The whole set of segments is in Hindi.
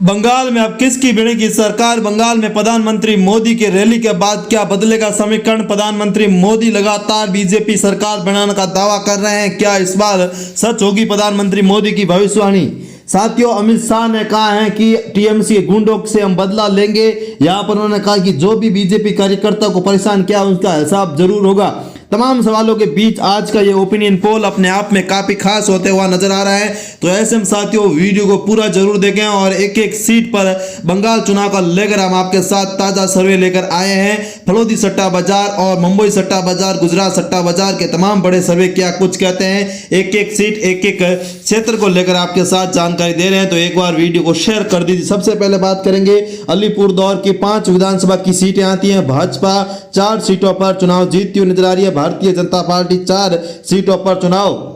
बंगाल में अब किसकी भिड़ेगी सरकार? बंगाल में प्रधानमंत्री मोदी के रैली के बाद क्या बदलेगा समीकरण? प्रधानमंत्री मोदी लगातार बीजेपी सरकार बनाने का दावा कर रहे हैं। क्या इस बार सच होगी प्रधानमंत्री मोदी की भविष्यवाणी? साथियों, अमित शाह ने कहा है कि टीएमसी के गुंडों से हम बदला लेंगे। यहाँ पर उन्होंने कहा कि जो भी बीजेपी कार्यकर्ता को परेशान किया उसका हिसाब जरूर होगा। तमाम सवालों के बीच आज का ये ओपिनियन पोल अपने आप में काफी खास होते हुआ नजर आ रहा है। तो ऐसे में साथियों वीडियो को पूरा जरूर देखें और एक एक सीट पर बंगाल चुनाव का लेकर हम आपके साथ ताजा सर्वे लेकर आए हैं। फलोदी सट्टा बाजार और मुंबई सट्टा बाजार, गुजरात सट्टा बाजार के तमाम बड़े सर्वे क्या कुछ कहते हैं, एक एक सीट एक एक क्षेत्र को लेकर आपके साथ जानकारी दे रहे हैं। तो एक बार वीडियो को शेयर कर दीजिए। सबसे पहले बात करेंगे अलीपुरदौर की 5 विधानसभा की सीटें आती हैं। भाजपा 4 सीटों पर चुनाव जीतती हुई नजर आ रही है। भारतीय जनता पार्टी 4 सीटों पर चुनाव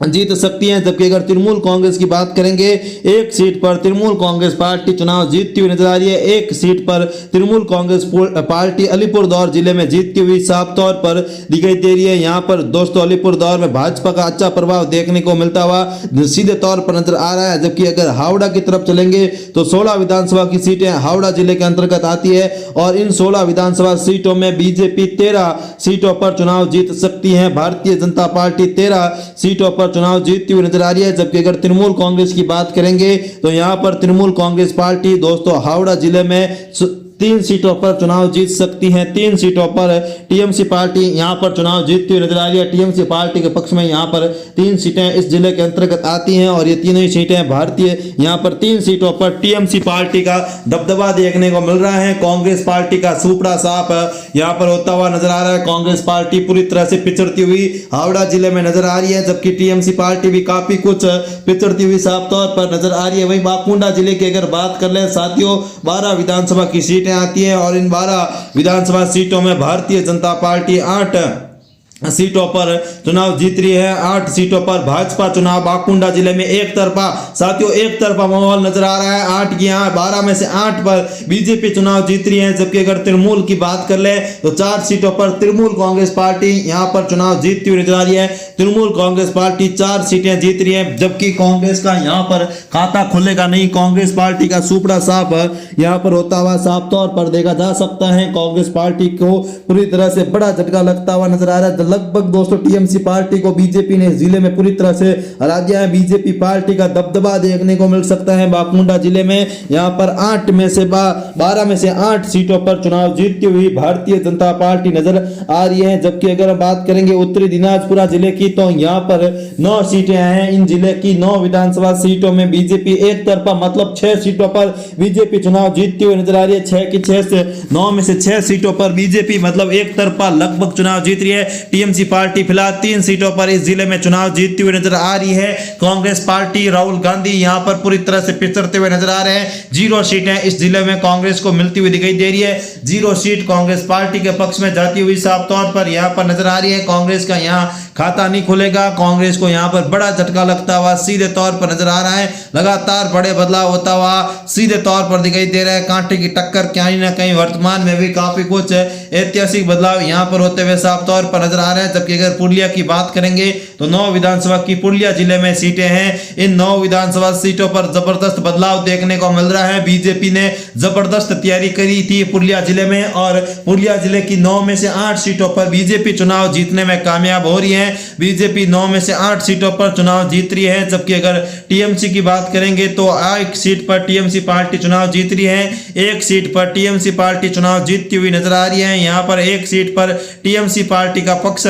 जीत सकती है। जबकि अगर तृणमूल कांग्रेस की बात करेंगे, 1 सीट पर तृणमूल कांग्रेस पार्टी चुनाव जीतती हुई नजर आ रही है। 1 सीट पर तृणमूल कांग्रेस पार्टी अलीपुरदौर जिले में जीतती हुई साफ तौर पर दिखाई दे रही है। यहाँ पर दोस्तों अलीपुरदौर में भाजपा का अच्छा प्रभाव देखने को मिलता हुआ सीधे तौर पर नजर आ रहा है। जबकि अगर हावड़ा की तरफ चलेंगे तो 16 विधानसभा की सीटें हावड़ा जिले के अंतर्गत आती है और इन 16 विधानसभा सीटों में बीजेपी 13 सीटों पर चुनाव जीत सकती है। भारतीय जनता पार्टी 13 सीटों पर चुनाव जीतती हुई नजर आ रही है। जबकि अगर तृणमूल कांग्रेस की बात करेंगे तो यहां पर तृणमूल कांग्रेस पार्टी दोस्तों हावड़ा जिले में 3 सीटों पर चुनाव जीत सकती है। 3 सीटों पर टीएमसी पार्टी यहां पर चुनाव जीतती हुई नजर आ रही है। टीएमसी पार्टी के पक्ष में यहां पर 3 सीटें इस जिले के अंतर्गत आती हैं और ये तीनों ही सीटें भारतीय, यहां पर 3 सीटों पर टीएमसी पार्टी का दबदबा देखने को मिल रहा है। कांग्रेस पार्टी का सुपड़ा साफ यहां पर होता हुआ नजर आ रहा है। कांग्रेस पार्टी पूरी तरह से पिछड़ती हुई हावड़ा जिले में नजर आ रही है। जबकि टीएमसी पार्टी भी काफी कुछ पिछड़ती हुई साफ तौर पर नजर आ रही है। वहीं बाकुंडा जिले की अगर बात कर ले साथियों, 12 विधानसभा की सीटें आती है और इन 12 विधानसभा सीटों में भारतीय जनता पार्टी 8 सीटों पर चुनाव जीत रही है। 8 सीटों पर भाजपा चुनाव बाकुंडा जिले में एक तरफा साथियों एक तरफा माहौल नजर आ रहा है। 8 की यहाँ 12 में से 8 पर बीजेपी चुनाव जीत रही है। जबकि अगर तृणमूल की बात कर ले तो 4 सीटों पर तृणमूल कांग्रेस पार्टी यहाँ पर चुनाव जीतती हुई नजर आ रही है। तृणमूल कांग्रेस पार्टी 4 सीटें जीत रही है। जबकि कांग्रेस का यहाँ पर खाता खुलेगा नहीं। कांग्रेस पार्टी का सुपड़ा साफ यहाँ पर होता हुआ साफ तौर पर देखा जा सकता है। कांग्रेस पार्टी को पूरी तरह से बड़ा झटका लगता हुआ नजर आ रहा है। लगभग दोस्तों टीएमसी पार्टी को बीजेपी ने जिले में पूरी तरह से हरा दिया है। बीजेपी पार्टी का दबदबा देखने को मिल सकता है बाकुंडा जिले में। यहां पर 8 में से 12 में से 8 सीटों पर चुनाव जीतती हुई भारतीय जनता पार्टी नजर आ रही है। जबकि अगर हम बात करेंगे उत्तरी दिनाजपुरा जिले की तो यहां पर 9 सीटें हैं। इन जिले की 9 विधानसभा सीटों में बीजेपी एक तरफा मतलब 6 सीटों पर बीजेपी चुनाव जीतती हुई नजर आ रही है। 6 की 6 से 9 में से 6 सीटों पर बीजेपी मतलब एक तरफा लगभग चुनाव जीत रही है। टीएमसी पार्टी फिलहाल 3 सीटों पर इस जिले में चुनाव जीतती हुई नजर आ रही है। कांग्रेस पार्टी राहुल गांधी यहां पर पूरी तरह से पिछड़ते हुए नजर आ रहे हैं। 0 सीटें इस जिले में कांग्रेस को मिलती हुई दिखाई दे रही है। 0 सीट कांग्रेस पार्टी के पक्ष में जाती हुई साफ तौर पर यहां पर नजर आ रही है। कांग्रेस का यहां खाता नहीं खुलेगा। कांग्रेस को यहां पर बड़ा झटका लगता हुआ सीधे तौर पर नजर आ रहा है। लगातार बड़े बदलाव होता हुआ सीधे तौर पर दिखाई दे रहा है। कांटे की टक्कर कहीं ना कहीं वर्तमान में भी काफी कुछ ऐतिहासिक बदलाव यहां पर होते हुए साफ तौर पर नजर आ रहे हैं। जबकि अगर पुरुलिया की बात करेंगे तो 9 विधानसभा की पुरुलिया जिले में सीटें हैं। इन 9 विधानसभा सीटों पर जबरदस्त बदलाव देखने को मिल रहा है। बीजेपी ने जबरदस्त तैयारी करी थी पुरुलिया जिले में और पुरुलिया जिले की 9 में से 8 सीटों पर बीजेपी चुनाव जीतने में कामयाब हो रही है। बीजेपी 9 में से 8 सीटों पर चुनाव जीत रही है। जबकि अगर टीएमसी की बात करेंगे तो 1 सीट पर टीएमसी पार्टी चुनाव जीत रही है। 1 सीट पर टीएमसी पार्टी चुनाव जीतती हुई नजर आ रही है। यहां पर 1 सीट पर टीएमसी पार्टी का पक्ष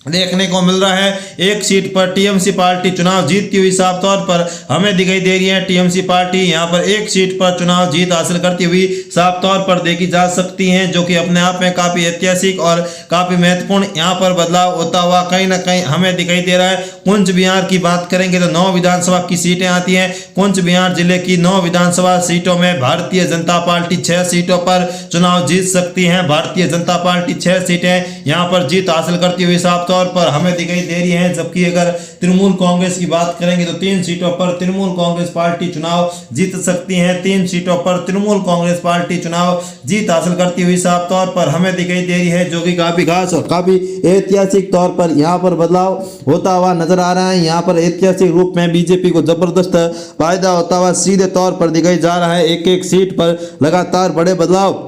देखने को मिल रहा है। 1 सीट पर टीएमसी पार्टी चुनाव जीतती हुई साफ तौर पर हमें दिखाई दे रही है। टीएमसी पार्टी यहां पर 1 सीट पर चुनाव जीत हासिल करती हुई साफ तौर पर देखी जा सकती है, जो कि अपने आप में काफी ऐतिहासिक और काफी महत्वपूर्ण यहां पर बदलाव होता हुआ कहीं ना कहीं हमें दिखाई दे रहा है। कुंज बिहार की बात करेंगे तो 9 विधानसभा की सीटें आती हैं। कुंज बिहार जिले की 9 विधानसभा सीटों में भारतीय जनता पार्टी 6 सीटों पर चुनाव जीत सकती है। भारतीय जनता पार्टी 6 सीटें यहां पर जीत हासिल करती हुई साफ तौर पर हमें दिखाई दे रही है। जबकि अगर तृणमूल कांग्रेस की बात करेंगे तो 3 सीटों पर तृणमूल कांग्रेस पार्टी चुनाव जीत सकती है। 3 सीटों पर तृणमूल कांग्रेस पार्टी चुनाव जीत हासिल करती हुई साफ तौर पर हमें दिखाई दे रही है, जो कि काफी खास और काफी ऐतिहासिक तौर पर यहां पर बदलाव होता हुआ नजर नजर आ रहा है। यहाँ पर ऐतिहासिक रूप में बीजेपी को जबरदस्त फायदा होता हुआ सीधे तौर पर दिखाई जा रहा है। एक एक सीट पर लगातार बड़े बदलाव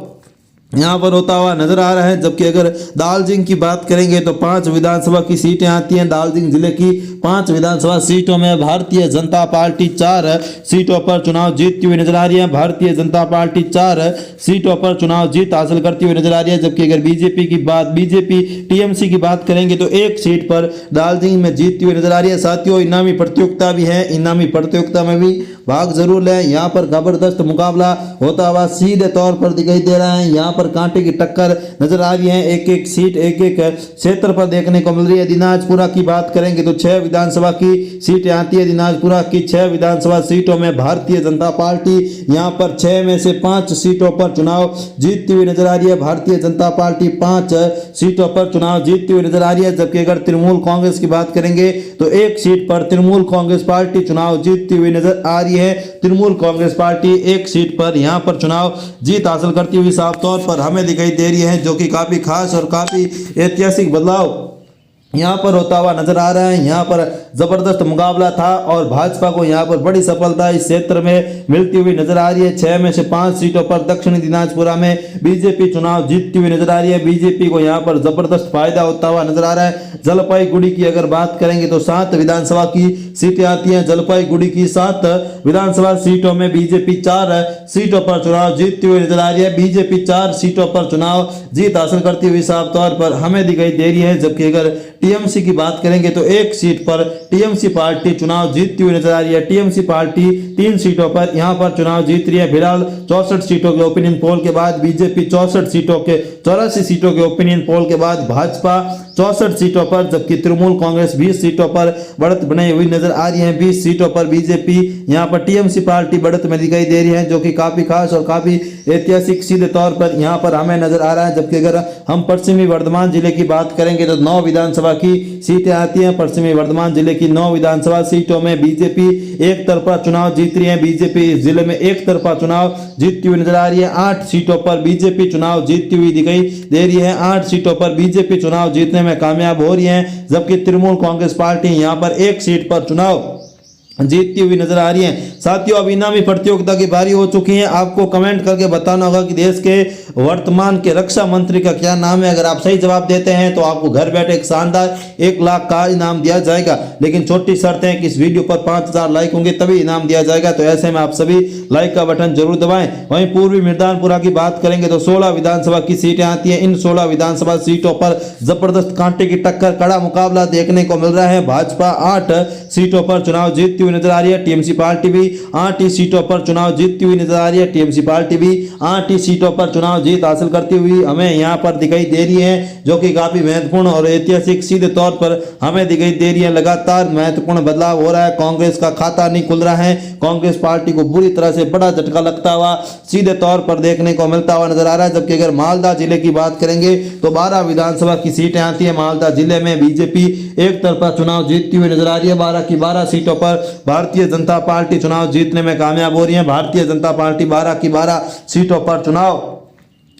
यहाँ पर होता हुआ नजर आ रहा है। जबकि अगर दार्जिलिंग की बात करेंगे तो 5 विधानसभा की सीटें आती हैं। दार्जिलिंग जिले की 5 विधानसभा सीटों में भारतीय जनता पार्टी 4 सीटों पर चुनाव जीतती हुई नजर आ रही है। भारतीय जनता पार्टी 4 सीटों पर चुनाव जीत हासिल करती हुई नजर आ रही है। जबकि अगर बीजेपी टीएमसी की बात करेंगे तो 1 सीट पर दार्जिलिंग में जीतती हुई नजर आ रही है। साथियों, इनामी प्रतियोगिता भी है, इनामी प्रतियोगिता में भी भाग जरूर लें। यहाँ पर जबरदस्त मुकाबला होता हुआ सीधे तौर पर दिखाई दे रहा है। यहाँ पर कांटे की टक्कर नजर आ रही है। एक एक सीट एक एक क्षेत्र पर देखने को मिल रही है। दिनाजपुरा की बात करेंगे तो 6 विधानसभा की सीटें आती है। दिनाजपुरा की 6 विधानसभा सीटों में भारतीय जनता पार्टी यहाँ पर 6 में से 5 सीटों पर चुनाव जीतती हुई नजर आ रही है। भारतीय जनता पार्टी 5 सीटों पर चुनाव जीतती हुई नजर आ रही है। जबकि अगर तृणमूल कांग्रेस की बात करेंगे तो 1 सीट पर तृणमूल कांग्रेस पार्टी चुनाव जीतती हुई नजर आ रही है। तृणमूल कांग्रेस पार्टी 1 सीट पर यहाँ पर चुनाव जीत हासिल करती हुई साफ तौर पर हमें दिखाई दे रही है, जो कि काफी खास और काफी ऐतिहासिक बदलाव यहाँ पर होता हुआ नजर आ रहा है। यहाँ पर जबरदस्त मुकाबला था और भाजपा को यहाँ पर बड़ी सफलता इस क्षेत्र में मिलती हुई नजर आ रही है। 6 में से 5 सीटों पर दक्षिणी दिनाजपुरा में बीजेपी चुनाव जीतती हुई नजर आ रही है। बीजेपी को यहाँ पर जबरदस्त फायदा होता हुआ नजर आ रहा है। जलपाईगुड़ी की अगर बात करेंगे तो 7 विधानसभा की सीटें आती हैं। जलपाईगुड़ी की 7 विधानसभा सीटों में बीजेपी 4 सीटों पर चुनाव जीतती हुई नजर आ रही है। बीजेपी 4 सीटों पर चुनाव जीत हासिल करती हुई साफ तौर पर हमें दिखाई दे रही है। जबकि अगर टीएमसी की बात करेंगे तो 1 सीट पर टीएमसी पार्टी चुनाव जीतती हुई नजर आ रही है। टीएमसी पार्टी 3 सीटों पर यहां पर चुनाव जीत रही है। फिलहाल 64 सीटों के ओपिनियन पोल के बाद बीजेपी 84 सीटों के ओपिनियन पोल के बाद भाजपा 64 सीटों पर, जबकि तृणमूल कांग्रेस 20 सीटों पर बढ़त बनाई हुई नजर आ रही है। 20 सीटों पर बीजेपी यहां पर टीएमसी पार्टी बढ़त में दिखाई दे रही है, जो कि काफी खास और काफी ऐतिहासिक सीधे तौर पर यहां पर हमें नजर आ रहा है। जबकि अगर हम पश्चिमी वर्धमान जिले की बात करेंगे तो 9 विधानसभा की सीटें आती हैं। पश्चिमी वर्धमान जिले की 9 विधानसभा सीटों में बीजेपी एक तरफा चुनाव जीत रही है। बीजेपी इस जिले में एक तरफा चुनाव जीतती हुई नजर आ रही है। 8 सीटों पर बीजेपी चुनाव जीतती हुई दिखाई दे रही है। 8 सीटों पर बीजेपी चुनाव जीतने में कामयाब हो रही है। जबकि तृणमूल कांग्रेस पार्टी यहां पर 1 सीट पर चुनाव जीतती हुई नजर आ रही है। साथियों, अब इनामी प्रतियोगिता की बारी हो चुकी है। आपको कमेंट करके बताना होगा कि देश के वर्तमान के रक्षा मंत्री का क्या नाम है। अगर आप सही जवाब देते हैं तो आपको घर बैठे एक शानदार 1 लाख का इनाम दिया जाएगा। लेकिन छोटी शर्त है कि इस वीडियो पर 5000 लाइक होंगे तभी इनाम दिया जाएगा। तो ऐसे में आप सभी लाइक का बटन जरूर दबाएं। वहीं पूर्वी मिर्जापुरा की बात करेंगे तो 16 विधानसभा की सीटें आती है। इन 16 विधानसभा सीटों पर जबरदस्त कांटे की टक्कर, कड़ा मुकाबला देखने को मिल रहा है। भाजपा 8 सीटों पर चुनाव जीतती हुई नजर आ रही है। टीएमसी पार्टी भी 8 ही सीटों पर चुनाव जीतती हुई नजर आ रही है। टीएमसी पार्टी भी 8 ही सीटों पर चुनाव जीत हासिल करती हुई हमें यहां पर दिखाई दे रही है, जो कि काफी महत्वपूर्ण और ऐतिहासिक सीधे तौर पर हमें दिखाई दे रही है। लगातार महत्वपूर्ण बदलाव हो रहा है। कांग्रेस का खाता नहीं खुल रहा है। कांग्रेस पार्टी को बुरी तरह से बड़ा झटका लगता हुआ सीधे तौर पर देखने को मिलता हुआ नजर आ रहा है। जबकि अगर मालदा जिले की बात करेंगे तो 12 विधानसभा की सीटें आती है। मालदा जिले में बीजेपी एक तरफा चुनाव जीतती हुई नजर आ रही है। 12 की 12 सीटों पर भारतीय जनता पार्टी चुनाव जीतने में कामयाब हो रही है। भारतीय जनता पार्टी 12 की 12 सीटों पर चुनाव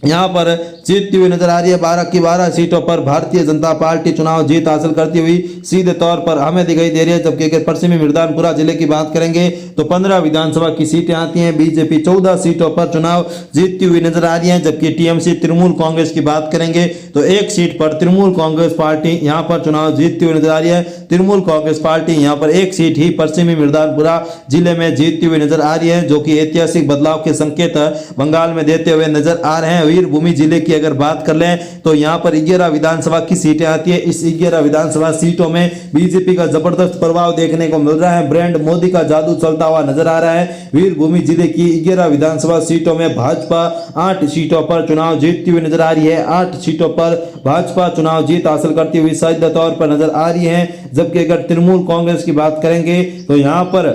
यहाँ पर जीतती हुई नजर आ रही है। 12 की 12 सीटों पर भारतीय जनता पार्टी चुनाव जीत हासिल करती हुई सीधे तौर पर हमें दिखाई दे रही है। जबकि अगर पश्चिमी मिर्जापुरा जिले की बात करेंगे तो 15 विधानसभा की सीटें आती हैं। बीजेपी 14 सीटों पर चुनाव जीतती हुई नजर आ रही है। जबकि टीएमसी तृणमूल कांग्रेस की बात करेंगे तो 1 सीट पर तृणमूल कांग्रेस पार्टी यहाँ पर चुनाव जीतती हुई नजर आ रही है। तृणमूल कांग्रेस पार्टी यहाँ पर 1 सीट ही पश्चिमी मिर्जापुरा जिले में जीतती हुई नजर आ रही है, जो कि ऐतिहासिक बदलाव के संकेत बंगाल में देते हुए नजर आ रहे हैं। वीरभूमि जिले की अगर बात कर लें तो यहां पर 11 विधानसभा की सीटें आती है। इस 11 विधानसभा सीटों में बीजेपी का जबरदस्त प्रभाव देखने को मिल रहा है। ब्रांड मोदी का जादू चलता हुआ नजर आ रहा है। वीरभूमि जिले की 11 विधानसभा सीटों में भाजपा 8 सीटों पर चुनाव जीतती हुई नजर आ रही है। 8 सीटों पर भाजपा चुनाव जीत हासिल करती हुई सीधे तौर पर नजर आ रही है। जबकि अगर तृणमूल कांग्रेस की बात करेंगे तो यहां पर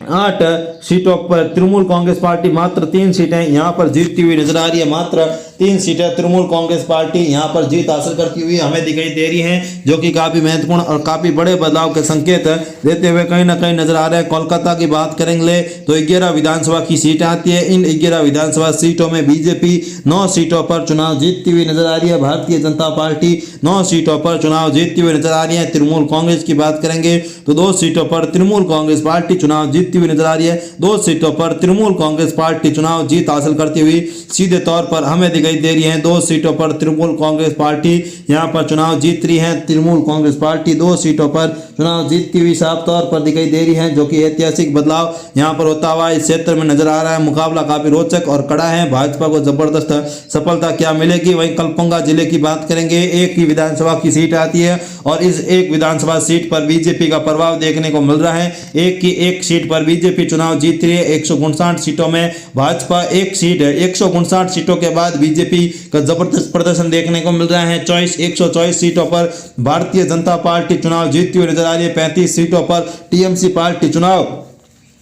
8 सीटों पर तृणमूल कांग्रेस पार्टी मात्र 3 सीटें यहां पर जीतती हुई नजर आ रही है। मात्र 3 सीटें तृणमूल कांग्रेस पार्टी यहाँ पर जीत हासिल करती हुई हमें दिखाई दे रही है, जो कि काफी महत्वपूर्ण और काफी बड़े बदलाव के संकेत देते हुए कहीं ना कहीं नजर आ रहे हैं। कोलकाता की बात करेंगे तो 11 विधानसभा की सीटें आती है। इन 11 विधानसभा सीटों में बीजेपी 9 सीटों पर चुनाव जीतती हुई नजर आ रही है। भारतीय जनता पार्टी 9 सीटों पर चुनाव जीतती हुई नजर आ रही है। तृणमूल कांग्रेस की बात करेंगे तो 2 सीटों पर तृणमूल कांग्रेस पार्टी चुनाव जीतती हुई नजर आ रही है। 2 सीटों पर तृणमूल कांग्रेस पार्टी चुनाव जीत हासिल करती हुई सीधे तौर पर हमें दिखाई दे रही है। 2 सीटों पर तृणमूल कांग्रेस पार्टी यहां पर चुनाव जीत रही है। तृणमूल कांग्रेस पार्टी 2 सीटों पर चुनाव जीतती हुई साफ तौर पर दिखाई दे रही है, जो कि ऐतिहासिक बदलाव यहां पर होता हुआ इस क्षेत्र में नजर आ रहा है। मुकाबला काफी रोचक और कड़ा है। भाजपा को जबरदस्त सफलता क्या मिलेगी। वहीं कलपंगा जिले की बात करेंगे, एक ही विधानसभा की सीट आती है और इस एक विधानसभा सीट पर बीजेपी का प्रभाव देखने को मिल रहा है। एक की एक सीट पर बीजेपी चुनाव जीत रही है। 159 सीटों में भाजपा एक सीट है। 159 सीटों के बाद बीजेपी का जबरदस्त प्रदर्शन देखने को मिल रहा है। 124 सीटों पर भारतीय जनता पार्टी चुनाव जीतती हुई नजर आ रही है। 35 सीटों पर टीएमसी पार्टी चुनाव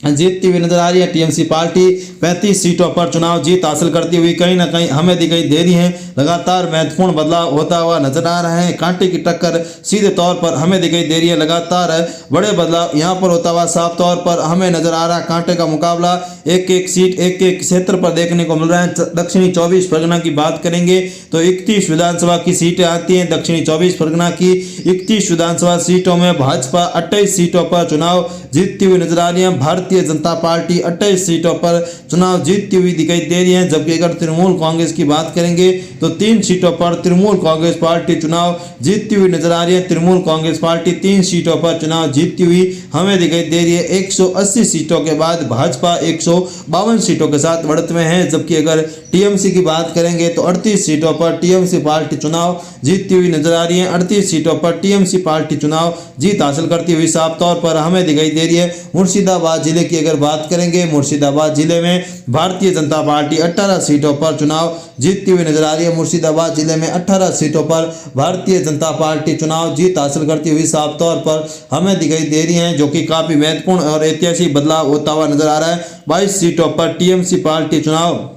जीतती हुई नजर आ रही है। टीएमसी पार्टी 35 सीटों पर चुनाव जीत हासिल करती हुई कहीं ना कहीं हमें दिखाई दे रही है। लगातार महत्वपूर्ण बदलाव होता हुआ नजर आ रहा है। कांटे की टक्कर सीधे तौर पर हमें दिखाई दे रही है। लगातार बड़े बदलाव यहां पर होता हुआ साफ तौर पर हमें नजर आ रहा है। कांटे का मुकाबला एक एक सीट एक एक क्षेत्र पर देखने को मिल रहा है। दक्षिणी 24 परगना की बात करेंगे तो 31 विधानसभा की सीटें आती हैं। दक्षिणी 24 परगना की 31 विधानसभा सीटों में भाजपा 28 सीटों पर चुनाव जीतती हुई नजर आ रही है। भारतीय जनता पार्टी 28 सीटों पर चुनाव जीतती हुई दिखाई दे रही है। जबकि अगर तृणमूल कांग्रेस की बात करेंगे तो 3 सीटों पर तृणमूल कांग्रेस पार्टी चुनाव जीतती हुई नजर आ रही है। तृणमूल कांग्रेस पार्टी 3 सीटों पर चुनाव जीतती हुई हमें दिखाई दे रही है। 180 सीटों के बाद भाजपा 152 सीटों के साथ बढ़त में है। जबकि अगर टीएमसी की बात करेंगे तो 38 सीटों पर टीएमसी पार्टी चुनाव जीतती हुई नजर आ रही है। 38 सीटों पर टीएमसी पार्टी चुनाव जीत हासिल करती हुई साफ तौर पर हमें दिखाई दे रही है। मुर्शिदाबाद जिले की अगर बात करेंगे, मुर्शिदाबाद जिले में भारतीय जनता पार्टी 18 सीटों पर चुनाव जीतती हुई नजर आ रही है। मुर्शिदाबाद जिले में 18 सीटों पर भारतीय जनता पार्टी चुनाव जीत हासिल करती हुई साफ तौर पर हमें दिखाई दे रही है, जो कि काफी महत्वपूर्ण और ऐतिहासिक बदलाव होता हुआ नजर आ रहा है। 22 सीटों पर टीएमसी पार्टी चुनाव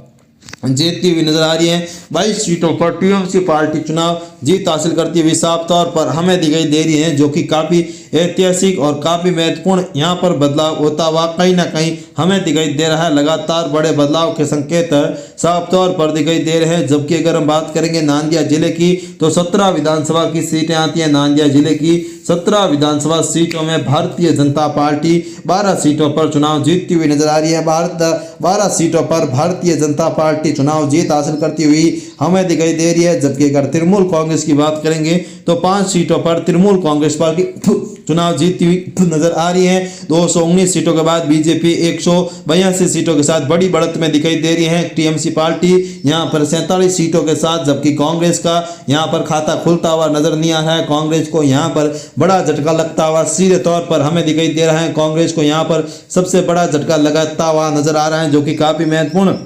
जीतती हुई नजर आ रही है। 22 सीटों पर टीएमसी पार्टी चुनाव जीत हासिल करती हुई साफ तौर पर हमें दिखाई दे रही है, जो कि काफी ऐतिहासिक और काफी महत्वपूर्ण यहाँ पर बदलाव होता हुआ कहीं ना कहीं हमें दिखाई दे रहा है। लगातार बड़े बदलाव के संकेत साफ तौर पर दिखाई दे रहे हैं। जबकि अगर हम बात करेंगे नांदिया जिले की तो 17 विधानसभा की सीटें आती हैं। नांदिया जिले की 17 विधानसभा सीटों में भारतीय जनता पार्टी 12 सीटों पर चुनाव जीतती हुई नजर आ रही है। 12 सीटों पर भारतीय जनता पार्टी चुनाव जीत हासिल करती हुई हमें दिखाई दे रही है। जबकि अगर तृणमूल कांग्रेस की बात करेंगे तो 5 सीटों पर तृणमूल कांग्रेस पार्टी चुनाव जीतती हुई नजर आ रही है। 219 सीटों के बाद बीजेपी 182 सीटों के साथ बड़ी बढ़त में दिखाई दे रही है। टीएमसी पार्टी यहां पर 47 सीटों के साथ, जबकि कांग्रेस का यहां पर खाता खुलता हुआ नजर नहीं आ रहा है। कांग्रेस को यहां पर बड़ा झटका लगता हुआ सीधे तौर पर हमें दिखाई दे रहा है। कांग्रेस को यहां पर सबसे बड़ा झटका लगाता हुआ नजर आ रहा है, जो कि काफी महत्वपूर्ण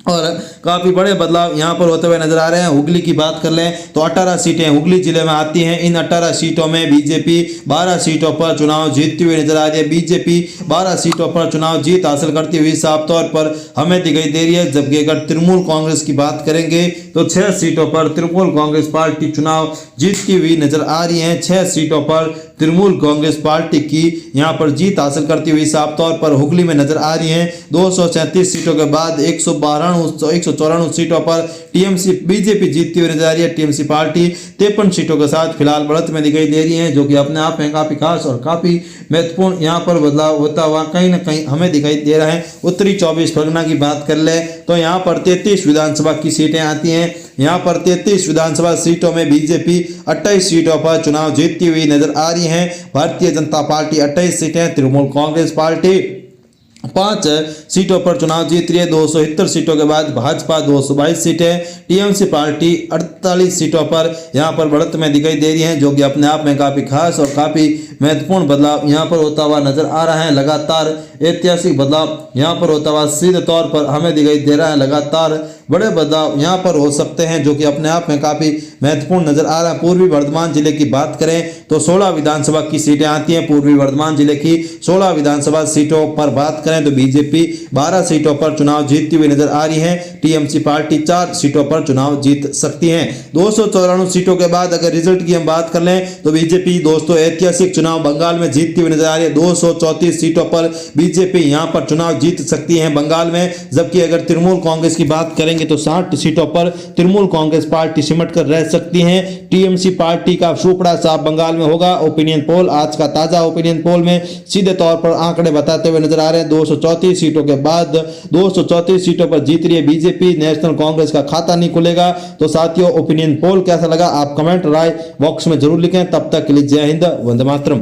और काफ़ी बड़े बदलाव यहाँ पर होते हुए नजर आ रहे हैं। हुगली की बात कर लें तो 18 सीटें हुगली जिले में आती हैं। इन 18 सीटों में बीजेपी 12 सीटों पर चुनाव जीतती हुई नजर आ रही है। बीजेपी 12 सीटों पर चुनाव जीत हासिल करती हुई साफ तौर पर हमें दिखाई दे रही है। जबकि अगर तृणमूल कांग्रेस की बात करेंगे तो 6 सीटों पर तृणमूल कांग्रेस पार्टी चुनाव जीतती हुई नजर आ रही है। 6 सीटों पर तृणमूल कांग्रेस पार्टी की यहाँ पर जीत हासिल करती हुई साफ तौर पर हुगली में नजर आ रही है। 237 सीटों के बाद 194 सीटों पर टीएमसी बीजेपी जीतती हुई नजर आ रही है। टीएमसी पार्टी 53 सीटों के साथ फिलहाल बढ़त में दिखाई दे रही है, जो कि अपने आप में काफी खास और काफी महत्वपूर्ण यहाँ पर बदलाव होता हुआ कहीं ना कहीं हमें दिखाई दे रहा है। उत्तरी 24 परगना की बात कर ले तो यहाँ पर 33 विधानसभा की सीटें आती हैं। यहाँ पर 33 विधानसभा सीटों में बीजेपी 28 सीटों पर चुनाव जीतती हुई नजर आ रही है। भारतीय जनता पार्टी 28 सीटें, तृणमूल कांग्रेस पार्टी 5 सीटों पर चुनाव जीत रही है। 270 सीटों के बाद भाजपा 222 सीटें, टीएमसी पार्टी 48 सीटों पर यहाँ पर बढ़त में दिखाई दे रही है, जो कि अपने आप में काफ़ी खास और काफ़ी महत्वपूर्ण बदलाव यहाँ पर होता हुआ नजर आ रहा है। लगातार ऐतिहासिक बदलाव यहाँ पर होता हुआ सीधे तौर पर हमें दिखाई दे रहा है। लगातार बड़े बदलाव यहाँ पर हो सकते हैं जो कि अपने आप में काफी महत्वपूर्ण नजर आ रहा है। पूर्वी वर्धमान जिले की बात करें तो 16 विधानसभा की सीटें आती हैं। पूर्वी वर्धमान जिले की 16 विधानसभा सीटों पर बात करें तो बीजेपी 12 सीटों पर चुनाव जीतती हुई नजर आ रही है। टीएमसी पार्टी 4 सीटों पर चुनाव जीत सकती है। 294 सीटों के बाद अगर रिजल्ट की हम बात कर लें तो बीजेपी दोस्तों ऐतिहासिक चुनाव बंगाल में जीतती हुई नजर आ रही है। 234 सीटों पर बीजेपी यहां पर चुनाव जीत सकती है बंगाल में। जबकि अगर तृणमूल कांग्रेस की बात करेंगे तो 60 सीटों पर तृणमूल कांग्रेस पार्टी सिमट कर रह सकती है। टीएमसी पार्टी का सुपड़ा साफ बंगाल में होगा। ओपिनियन पोल, आज का ताजा ओपिनियन पोल में सीधे तौर पर आंकड़े बताते हुए नजर आ रहे हैं। 234 सीटों के बाद 234 सीटों पर जीत रही है बीजेपी। नेशनल कांग्रेस का खाता नहीं खुलेगा। तो साथियों, ओपिनियन पोल कैसा लगा आप कमेंट राय बॉक्स में जरूर लिखें। तब तक के लिए जय हिंद, वंदे मातरम।